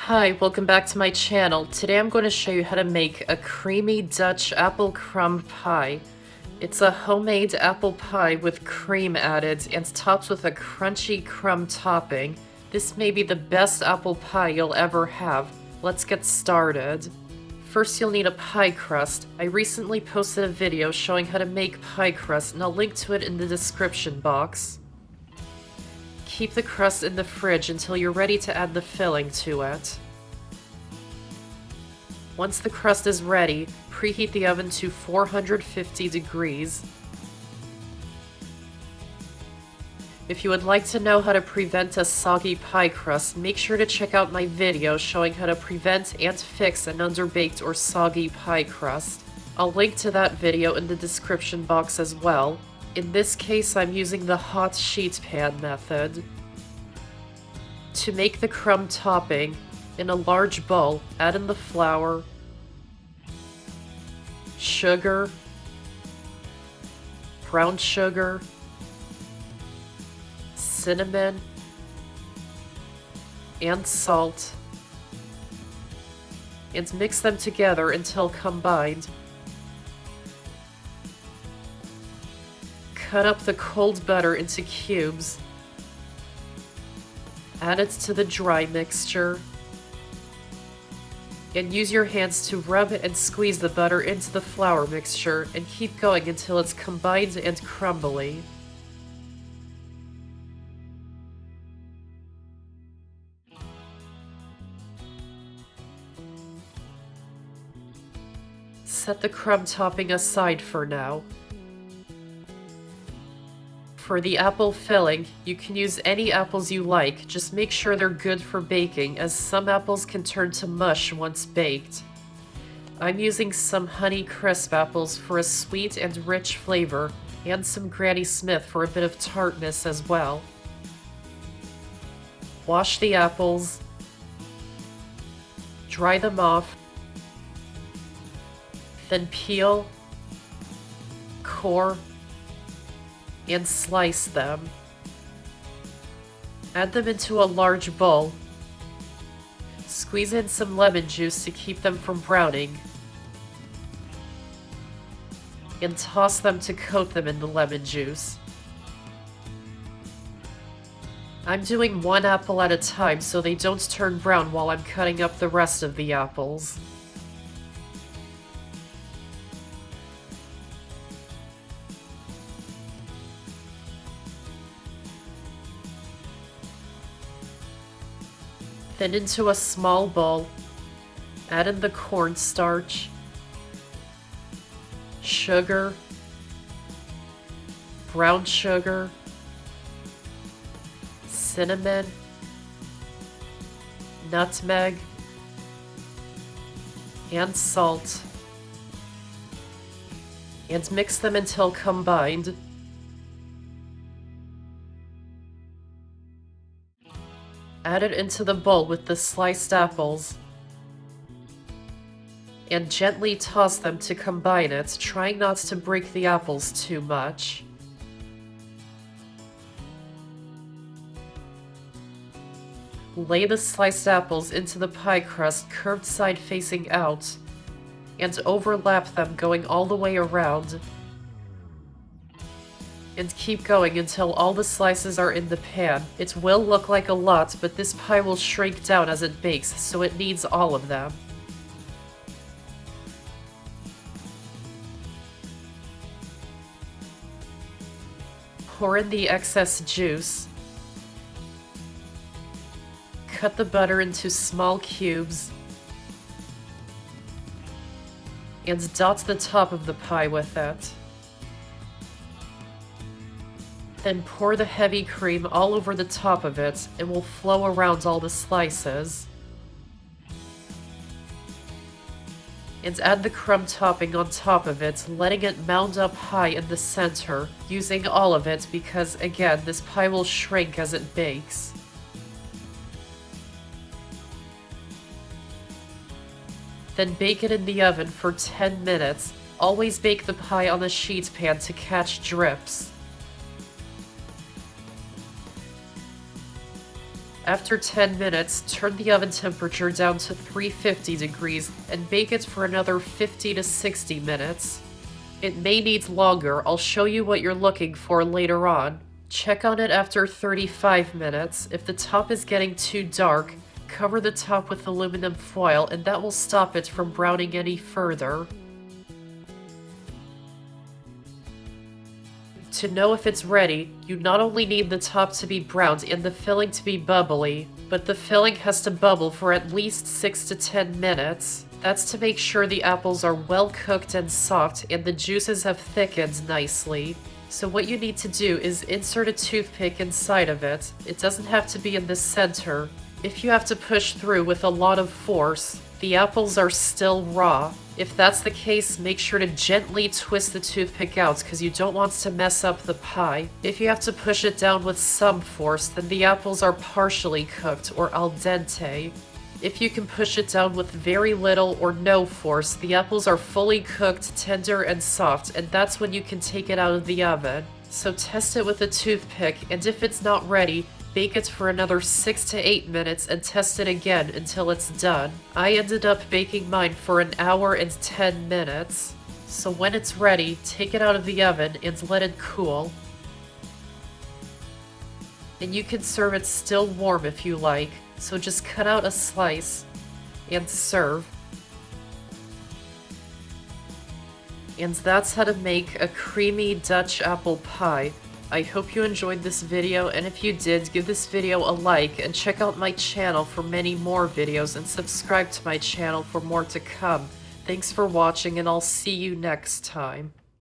Hi, welcome back to my channel. Today I'm going to show you how to make a creamy Dutch apple crumb pie. It's a homemade apple pie with cream added and topped with a crunchy crumb topping. This may be the best apple pie you'll ever have. Let's get started. First, you'll need a pie crust. I recently posted a video showing how to make pie crust, and I'll link to it in the description box. Keep the crust in the fridge until you're ready to add the filling to it. Once the crust is ready, preheat the oven to 450 degrees. If you would like to know how to prevent a soggy pie crust, make sure to check out my video showing how to prevent and fix an underbaked or soggy pie crust. I'll link to that video in the description box as well. In this case, I'm using the hot sheet pan method. To make the crumb topping, in a large bowl, add in the flour, sugar, brown sugar, cinnamon, and salt, and mix them together until combined. Cut up the cold butter into cubes. Add it to the dry mixture. And use your hands to rub and squeeze the butter into the flour mixture and keep going until it's combined and crumbly. Set the crumb topping aside for now. For the apple filling, you can use any apples you like, just make sure they're good for baking, as some apples can turn to mush once baked. I'm using some Honey Crisp apples for a sweet and rich flavor, and some Granny Smith for a bit of tartness as well. Wash the apples, dry them off, then peel, core, and slice them. Add them into a large bowl. Squeeze in some lemon juice to keep them from browning. And toss them to coat them in the lemon juice. I'm doing one apple at a time so they don't turn brown while I'm cutting up the rest of the apples. Then into a small bowl, add in the cornstarch, sugar, brown sugar, cinnamon, nutmeg, and salt, and mix them until combined. Add it into the bowl with the sliced apples and gently toss them to combine it, trying not to break the apples too much. Lay the sliced apples into the pie crust curved side facing out and overlap them going all the way around. And keep going until all the slices are in the pan. It will look like a lot, but this pie will shrink down as it bakes, so it needs all of them. Pour in the excess juice. Cut the butter into small cubes. And dot the top of the pie with it. Then pour the heavy cream all over the top of it. It will flow around all the slices. And add the crumb topping on top of it, letting it mound up high in the center, using all of it because, again, this pie will shrink as it bakes. Then bake it in the oven for 10 minutes. Always bake the pie on a sheet pan to catch drips. After 10 minutes, turn the oven temperature down to 350 degrees and bake it for another 50 to 60 minutes. It may need longer, I'll show you what you're looking for later on. Check on it after 35 minutes. If the top is getting too dark, cover the top with aluminum foil and that will stop it from browning any further. To know if it's ready, you not only need the top to be browned and the filling to be bubbly, but the filling has to bubble for at least 6 to 10 minutes. That's to make sure the apples are well cooked and soft and the juices have thickened nicely. So what you need to do is insert a toothpick inside of it. It doesn't have to be in the center. If you have to push through with a lot of force, the apples are still raw. If that's the case, make sure to gently twist the toothpick out because you don't want to mess up the pie. If you have to push it down with some force, then the apples are partially cooked or al dente. If you can push it down with very little or no force, the apples are fully cooked, tender, and soft, and that's when you can take it out of the oven. So test it with a toothpick, and if it's not ready, bake it for another 6 to 8 minutes and test it again until it's done. I ended up baking mine for an hour and 10 minutes. So when it's ready, take it out of the oven and let it cool. And you can serve it still warm if you like, so just cut out a slice and serve. And that's how to make a creamy Dutch apple pie. I hope you enjoyed this video, and if you did, give this video a like and check out my channel for many more videos and subscribe to my channel for more to come. Thanks for watching and I'll see you next time.